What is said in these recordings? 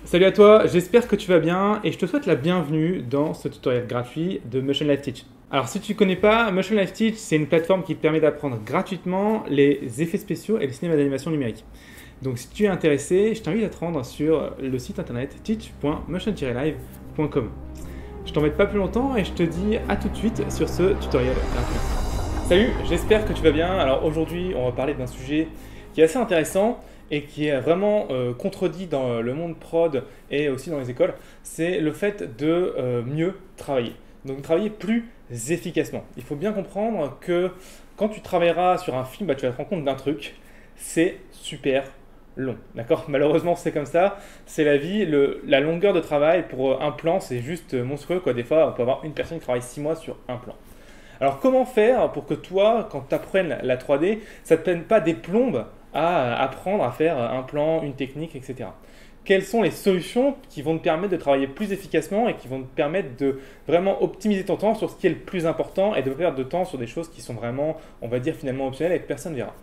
Salut à toi, j'espère que tu vas bien et je te souhaite la bienvenue dans ce tutoriel gratuit de Motion Life Teach. Alors si tu ne connais pas, Motion Life Teach, c'est une plateforme qui te permet d'apprendre gratuitement les effets spéciaux et le cinéma d'animation numérique. Donc si tu es intéressé, je t'invite à te rendre sur le site internet teach.motion-live.com. Je t'embête pas plus longtemps et je te dis à tout de suite sur ce tutoriel gratuit. Salut, j'espère que tu vas bien. Alors aujourd'hui, on va parler d'un sujet qui est assez intéressant et qui est vraiment contredit dans le monde prod et aussi dans les écoles, c'est le fait de mieux travailler. Donc travailler plus efficacement. Il faut bien comprendre que quand tu travailleras sur un film, tu vas te rendre compte d'un truc, c'est super long. D'accord ? Malheureusement, c'est comme ça, c'est la vie. La longueur de travail pour un plan, c'est juste monstrueux, quoi. Des fois, on peut avoir une personne qui travaille 6 mois sur un plan. Alors comment faire pour que toi, quand tu apprennes la 3D, ça ne te prenne pas des plombes à apprendre à faire un plan, une technique, etc. Quelles sont les solutions qui vont te permettre de travailler plus efficacement et qui vont te permettre de vraiment optimiser ton temps sur ce qui est le plus important et de perdre de temps sur des choses qui sont vraiment, on va dire, finalement optionnelles et que personne ne verra.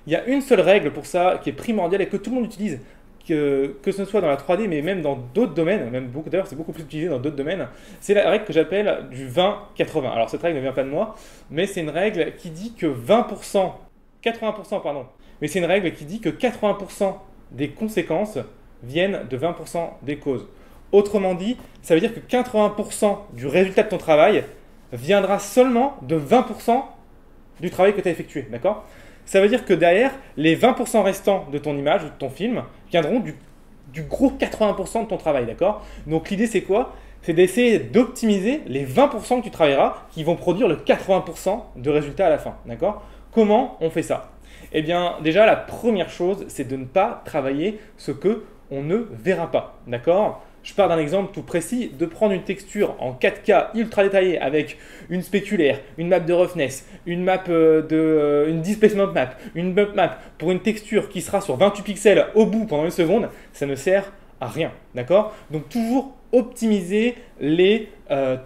Il y a une seule règle pour ça qui est primordiale et que tout le monde utilise, que ce soit dans la 3D mais même dans d'autres domaines, d'ailleurs c'est beaucoup plus utilisé dans d'autres domaines, c'est la règle que j'appelle du 20-80. Alors cette règle ne vient pas de moi, mais c'est une règle qui dit que 80%, pardon, mais c'est une règle qui dit que 80% des conséquences viennent de 20% des causes. Autrement dit, ça veut dire que 80% du résultat de ton travail viendra seulement de 20% du travail que tu as effectué, d'accord ? Ça veut dire que derrière, les 20% restants de ton image ou de ton film viendront du gros 80% de ton travail, d'accord ? Donc l'idée c'est quoi ? C'est d'essayer d'optimiser les 20% que tu travailleras qui vont produire le 80% de résultats à la fin, d'accord ? Comment on fait ça ? Eh bien, déjà, la première chose, c'est de ne pas travailler ce que on ne verra pas, d'accord ? Je pars d'un exemple tout précis, de prendre une texture en 4K ultra détaillée avec une spéculaire, une map de roughness, une displacement map, une bump map pour une texture qui sera sur 28 pixels au bout pendant une seconde, ça ne sert à rien, d'accord ? Donc toujours optimiser les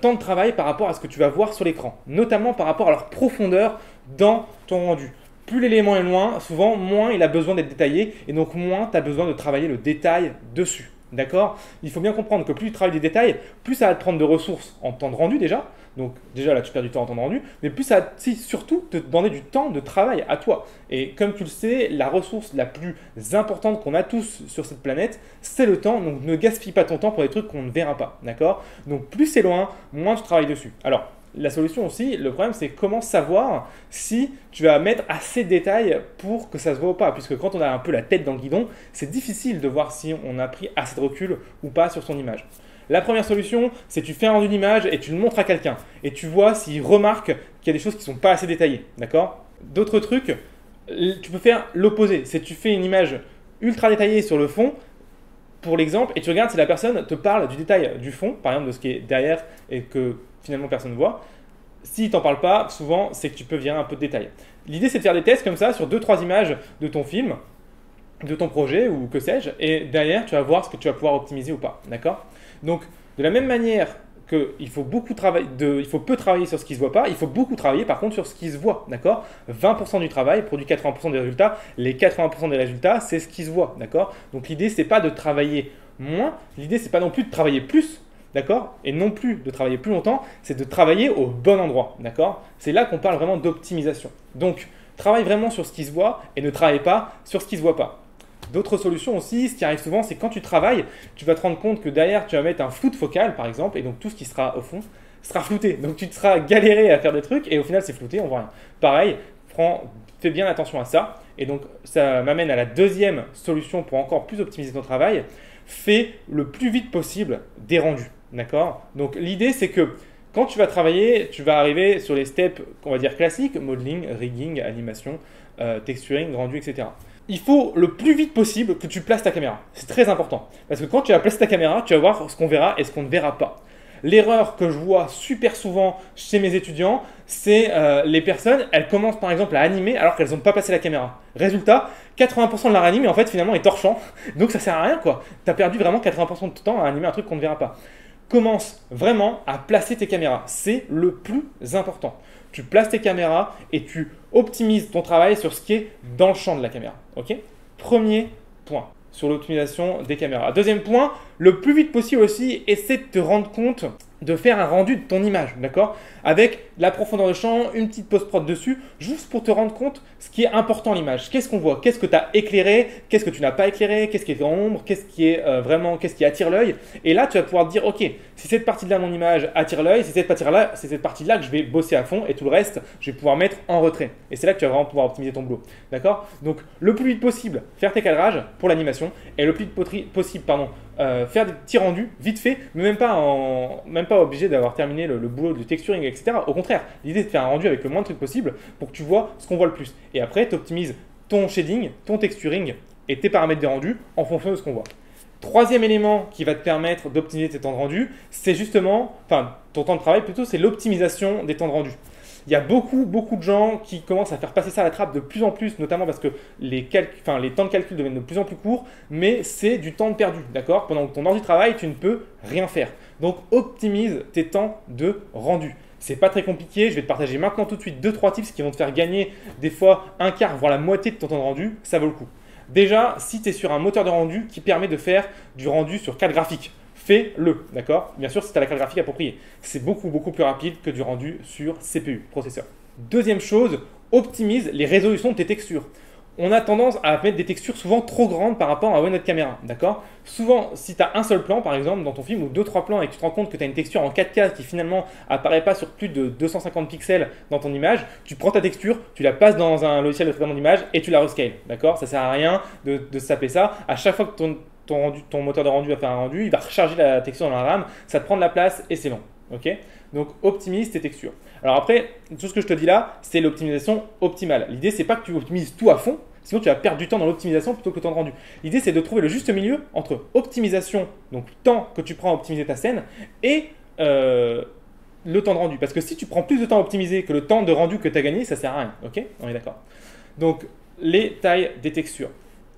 temps de travail par rapport à ce que tu vas voir sur l'écran, notamment par rapport à leur profondeur dans ton rendu. Plus l'élément est loin, souvent moins il a besoin d'être détaillé et donc moins tu as besoin de travailler le détail dessus. D'accord ? Il faut bien comprendre que plus tu travailles des détails, plus ça va te prendre de ressources en temps de rendu déjà. Donc déjà là tu perds du temps en temps de rendu, mais plus ça va surtout te demander du temps de travail à toi. Et comme tu le sais, la ressource la plus importante qu'on a tous sur cette planète, c'est le temps. Donc ne gaspille pas ton temps pour des trucs qu'on ne verra pas. D'accord ? Donc plus c'est loin, moins tu travailles dessus. Alors la solution aussi, le problème c'est comment savoir si tu vas mettre assez de détails pour que ça se voit ou pas. Puisque quand on a un peu la tête dans le guidon, c'est difficile de voir si on a pris assez de recul ou pas sur son image. La première solution, c'est tu fais un rendu d'image et tu le montres à quelqu'un. Et tu vois s'il remarque qu'il y a des choses qui ne sont pas assez détaillées. D'accord ? D'autres trucs, tu peux faire l'opposé. C'est tu fais une image ultra détaillée sur le fond, pour l'exemple, et tu regardes si la personne te parle du détail du fond, par exemple de ce qui est derrière et que finalement personne ne voit. S'il ne t'en parle pas, souvent c'est que tu peux virer un peu de détail. L'idée c'est de faire des tests comme ça sur 2-3 images de ton film, de ton projet ou que sais-je, et derrière tu vas voir ce que tu vas pouvoir optimiser ou pas. D'accord ? Donc de la même manière qu'il faut il faut peu travailler sur ce qui ne se voit pas, il faut beaucoup travailler par contre sur ce qui se voit, d'accord ? 20% du travail produit 80% des résultats, les 80% des résultats, c'est ce qui se voit, d'accord ? Donc l'idée, c'est pas de travailler moins, l'idée, c'est pas non plus de travailler plus, d'accord ? Et non plus de travailler plus longtemps, c'est de travailler au bon endroit, d'accord ? C'est là qu'on parle vraiment d'optimisation. Donc, travaille vraiment sur ce qui se voit et ne travaille pas sur ce qui ne se voit pas. D'autres solutions aussi, ce qui arrive souvent, c'est quand tu travailles, tu vas te rendre compte que derrière, tu vas mettre un flou de focal, par exemple, et donc tout ce qui sera au fond sera flouté. Donc tu te seras galéré à faire des trucs, et au final, c'est flouté, on voit rien. Pareil, fais bien attention à ça. Et donc, ça m'amène à la deuxième solution pour encore plus optimiser ton travail. Fais le plus vite possible des rendus, d'accord ? Donc l'idée, c'est que quand tu vas travailler, tu vas arriver sur les steps, on va dire classiques, modeling, rigging, animation, texturing, rendu, etc. Il faut le plus vite possible que tu places ta caméra. C'est très important. Parce que quand tu vas placer ta caméra, tu vas voir ce qu'on verra et ce qu'on ne verra pas. L'erreur que je vois super souvent chez mes étudiants, c'est les personnes, elles commencent par exemple à animer alors qu'elles n'ont pas passé la caméra. Résultat, 80% de leur anime, en fait, finalement, est torchant. Donc ça sert à rien, quoi. Tu as perdu vraiment 80% de ton temps à animer un truc qu'on ne verra pas. Commence vraiment à placer tes caméras. C'est le plus important. Tu places tes caméras et tu optimises ton travail sur ce qui est dans le champ de la caméra. Ok ? Premier point. sur l'optimisation des caméras. Deuxième point, le plus vite possible aussi, essaie de te rendre compte de faire un rendu de ton image, d'accord? Avec la profondeur de champ, une petite post-prod dessus, juste pour te rendre compte ce qui est important à l'image. Qu'est-ce qu'on voit? Qu'est-ce que tu as éclairé? Qu'est-ce que tu n'as pas éclairé? Qu'est-ce qui est en ombre? Qu'est-ce qui est qu'est-ce qui attire l'œil? Et là, tu vas pouvoir te dire, ok, si cette partie-là de mon image attire l'œil, c'est cette partie-là que je vais bosser à fond et tout le reste, je vais pouvoir mettre en retrait. Et c'est là que tu vas vraiment pouvoir optimiser ton boulot, d'accord? Donc, le plus vite possible, faire tes cadrages pour l'animation et le plus vite possible, faire des petits rendus vite fait, mais même pas obligé d'avoir terminé le boulot de texturing, etc. Au contraire, l'idée c'est de faire un rendu avec le moins de trucs possible pour que tu vois ce qu'on voit le plus. Et après, tu optimises ton shading, ton texturing et tes paramètres des rendus en fonction de ce qu'on voit. Troisième élément qui va te permettre d'optimiser tes temps de rendu, c'est justement, ton temps de travail plutôt, c'est l'optimisation des temps de rendu. Il y a beaucoup de gens qui commencent à faire passer ça à la trappe de plus en plus, notamment parce que les temps de calcul deviennent de plus en plus courts, mais c'est du temps perdu, d'accord? Pendant que ton ordi travaille, tu ne peux rien faire. Donc, optimise tes temps de rendu. C'est pas très compliqué, je vais te partager maintenant tout de suite 2-3 tips qui vont te faire gagner des fois un quart, voire la moitié de ton temps de rendu, ça vaut le coup. Déjà, si tu es sur un moteur de rendu qui permet de faire du rendu sur carte graphique, fais-le, d'accord? Bien sûr, si tu as la carte graphique appropriée. C'est beaucoup plus rapide que du rendu sur CPU, processeur. Deuxième chose, optimise les résolutions de tes textures. On a tendance à mettre des textures souvent trop grandes par rapport à notre caméra, d'accord? Souvent, si tu as un seul plan, par exemple, dans ton film, ou 2-3 plans, et que tu te rends compte que tu as une texture en 4K qui finalement apparaît pas sur plus de 250 pixels dans ton image, tu prends ta texture, tu la passes dans un logiciel de traitement d'image et tu la rescales, d'accord? Ça sert à rien de se taper ça. À chaque fois que ton moteur de rendu va faire un rendu, il va recharger la texture dans la RAM, ça te prend de la place et c'est long. Okay, donc optimise tes textures. Alors après, tout ce que je te dis là, c'est l'optimisation optimale. L'idée, c'est pas que tu optimises tout à fond, sinon tu vas perdre du temps dans l'optimisation plutôt que le temps de rendu. L'idée, c'est de trouver le juste milieu entre optimisation, donc temps que tu prends à optimiser ta scène, et le temps de rendu. Parce que si tu prends plus de temps à optimiser que le temps de rendu que tu as gagné, ça sert à rien. Ok, on est d'accord. Donc, les tailles des textures.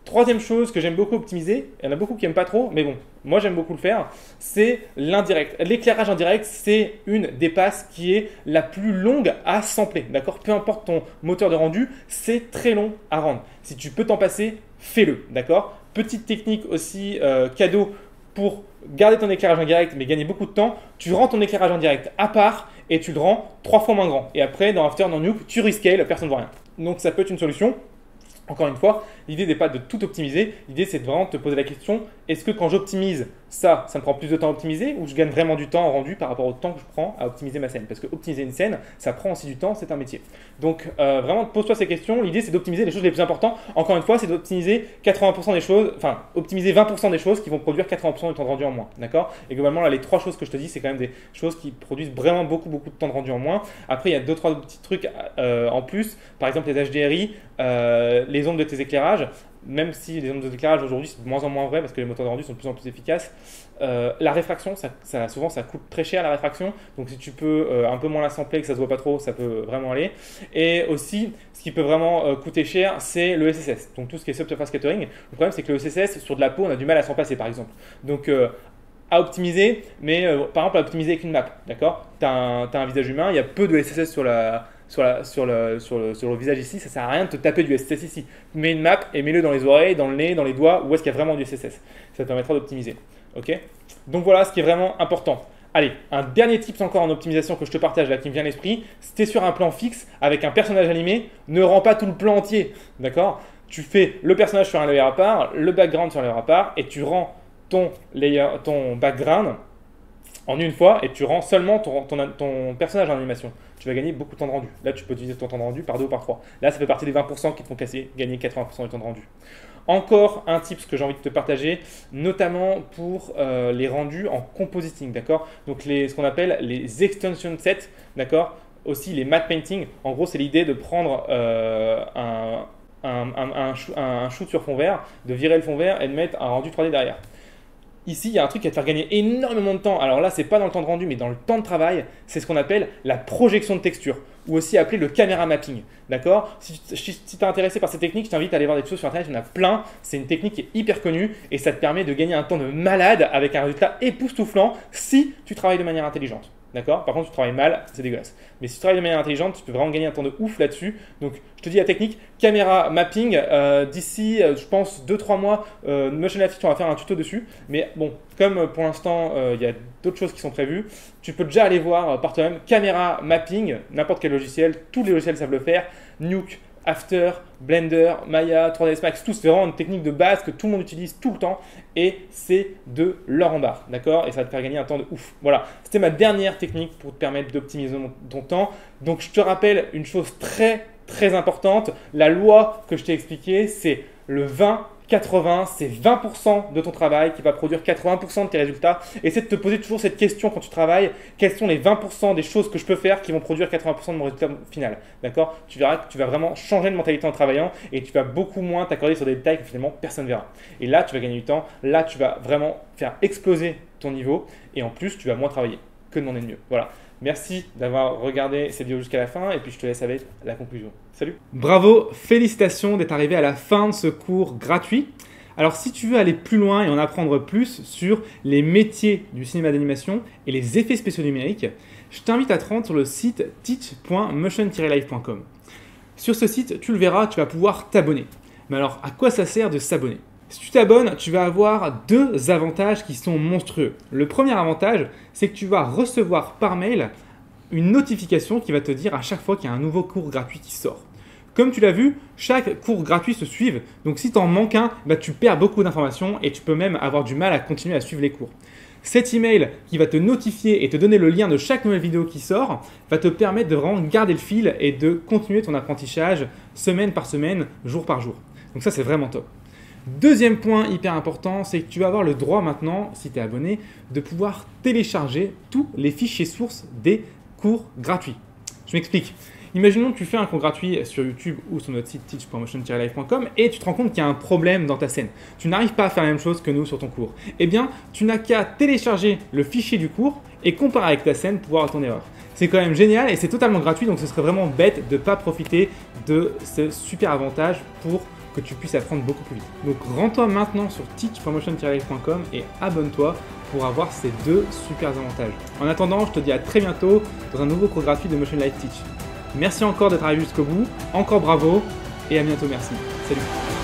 Troisième chose que j'aime beaucoup optimiser, il y en a beaucoup qui n'aiment pas trop, mais bon, moi j'aime beaucoup le faire, c'est l'indirect. L'éclairage indirect, c'est une des passes qui est la plus longue à sampler, d'accord? Peu importe ton moteur de rendu, c'est très long à rendre. Si tu peux t'en passer, fais-le, d'accord? Petite technique aussi, cadeau pour garder ton éclairage indirect mais gagner beaucoup de temps, tu rends ton éclairage indirect à part et tu le rends 3 fois moins grand. Et après, dans After, dans Nuke, tu rescales, personne ne voit rien. Donc ça peut être une solution. Encore une fois, l'idée n'est pas de tout optimiser, l'idée c'est de vraiment te poser la question, est-ce que quand j'optimise ça me prend plus de temps à optimiser ou je gagne vraiment du temps en rendu par rapport au temps que je prends à optimiser ma scène? Parce que optimiser une scène, ça prend aussi du temps, c'est un métier. Donc vraiment pose-toi ces questions, l'idée c'est d'optimiser les choses les plus importantes. Encore une fois, c'est d'optimiser 80% des choses, optimiser 20% des choses qui vont produire 80% du temps de rendu en moins, d'accord? Et globalement là, les 3 choses que je te dis, c'est quand même des choses qui produisent vraiment beaucoup de temps de rendu en moins. Après, il y a 2-3 petits trucs en plus, par exemple les HDRI, les ombres de tes éclairages. Même si les ombres d'éclairage aujourd'hui c'est de moins en moins vrai parce que les moteurs de rendu sont de plus en plus efficaces. La réfraction, souvent ça coûte très cher la réfraction, donc si tu peux un peu moins la sampler, que ça se voit pas trop, ça peut vraiment aller. Et aussi, ce qui peut vraiment coûter cher, c'est le SSS, donc tout ce qui est subsurface scattering. Le problème c'est que le SSS, sur de la peau, on a du mal à s'en passer par exemple. Donc à optimiser, mais par exemple à optimiser avec une map, d'accord? Tu as un visage humain, il y a peu de SSS sur le visage ici, ça sert à rien de te taper du SSS ici. Mets une map et mets-le dans les oreilles, dans le nez, dans les doigts, où est-ce qu'il y a vraiment du SSS. Ça te permettra d'optimiser. Ok? Donc voilà ce qui est vraiment important. Allez, un dernier tip encore en optimisation que je te partage là qui me vient à l'esprit. Si tu es sur un plan fixe avec un personnage animé, ne rends pas tout le plan entier. D'accord? Tu fais le personnage sur un layer à part, le background sur un layer à part, et tu rends ton background en une fois et tu rends seulement ton personnage en animation. Tu vas gagner beaucoup de temps de rendu. Là, tu peux diviser ton temps de rendu par 2 ou par 3. Là, ça fait partie des 20% qui te font gagner 80% du temps de rendu. Encore un tip que j'ai envie de te partager, notamment pour les rendus en compositing, d'accord? Donc, ce qu'on appelle les extension sets, d'accord? Aussi les matte painting. En gros, c'est l'idée de prendre un shoot sur fond vert, de virer le fond vert et de mettre un rendu 3D derrière. Ici, il y a un truc qui va te faire gagner énormément de temps. Alors là, ce n'est pas dans le temps de rendu, mais dans le temps de travail. C'est ce qu'on appelle la projection de texture, ou aussi appelé le camera mapping. D'accord? Si tu es intéressé par cette technique, je t'invite à aller voir des choses sur Internet. Il y en a plein. C'est une technique qui est hyper connue et ça te permet de gagner un temps de malade avec un résultat époustouflant si tu travailles de manière intelligente. D'accord? Par contre, tu travailles mal, c'est dégueulasse. Mais si tu travailles de manière intelligente, tu peux vraiment gagner un temps de ouf là-dessus. Donc, je te dis la technique, caméra mapping. D'ici, je pense, 2-3 mois, Motion Live Teach, on va faire un tuto dessus. Mais bon, comme pour l'instant, il y a d'autres choses qui sont prévues, tu peux déjà aller voir par toi-même caméra mapping, n'importe quel logiciel. Tous les logiciels savent le faire. Nuke, After, Blender, Maya, 3ds Max, tout, c'est vraiment une technique de base que tout le monde utilise tout le temps et c'est de l'or en barre, d'accord? Et ça va te faire gagner un temps de ouf. Voilà, c'était ma dernière technique pour te permettre d'optimiser ton temps. Donc je te rappelle une chose très importante, la loi que je t'ai expliquée, c'est le 20-80, c'est 20% de ton travail qui va produire 80% de tes résultats. Essaie de te poser toujours cette question quand tu travailles, quels sont les 20% des choses que je peux faire qui vont produire 80% de mon résultat final. D'accord? Tu verras que tu vas vraiment changer de mentalité en travaillant et tu vas beaucoup moins t'accorder sur des détails que finalement personne ne verra. Et là, tu vas gagner du temps, là, tu vas vraiment faire exploser ton niveau et en plus, tu vas moins travailler. Que demander de mieux? Voilà. Merci d'avoir regardé cette vidéo jusqu'à la fin et puis je te laisse avec la conclusion. Salut! Bravo, félicitations d'être arrivé à la fin de ce cours gratuit. Alors si tu veux aller plus loin et en apprendre plus sur les métiers du cinéma d'animation et les effets spéciaux numériques, je t'invite à te rendre sur le site teach.motion-live.com. Sur ce site, tu le verras, tu vas pouvoir t'abonner. Mais alors, à quoi ça sert de s'abonner? Si tu t'abonnes, tu vas avoir deux avantages qui sont monstrueux. Le premier avantage, c'est que tu vas recevoir par mail une notification qui va te dire à chaque fois qu'il y a un nouveau cours gratuit qui sort. Comme tu l'as vu, chaque cours gratuit se suit. Donc si tu en manques un, tu perds beaucoup d'informations et tu peux même avoir du mal à continuer à suivre les cours. Cet email qui va te notifier et te donner le lien de chaque nouvelle vidéo qui sort va te permettre de vraiment garder le fil et de continuer ton apprentissage semaine par semaine, jour par jour. Donc ça, c'est vraiment top. Deuxième point hyper important, c'est que tu vas avoir le droit maintenant, si tu es abonné, de pouvoir télécharger tous les fichiers sources des cours gratuits. Je m'explique. Imaginons que tu fais un cours gratuit sur YouTube ou sur notre site teach.motion-live.com et tu te rends compte qu'il y a un problème dans ta scène. Tu n'arrives pas à faire la même chose que nous sur ton cours. Eh bien, tu n'as qu'à télécharger le fichier du cours et comparer avec ta scène pour voir ton erreur. C'est quand même génial et c'est totalement gratuit, donc ce serait vraiment bête de ne pas profiter de ce super avantage pour que tu puisses apprendre beaucoup plus vite. Donc rends-toi maintenant sur teach.motion-live.com et abonne-toi pour avoir ces deux super avantages. En attendant, je te dis à très bientôt dans un nouveau cours gratuit de Motion Live Teach. Merci encore d'être arrivé jusqu'au bout, encore bravo et à bientôt, merci. Salut!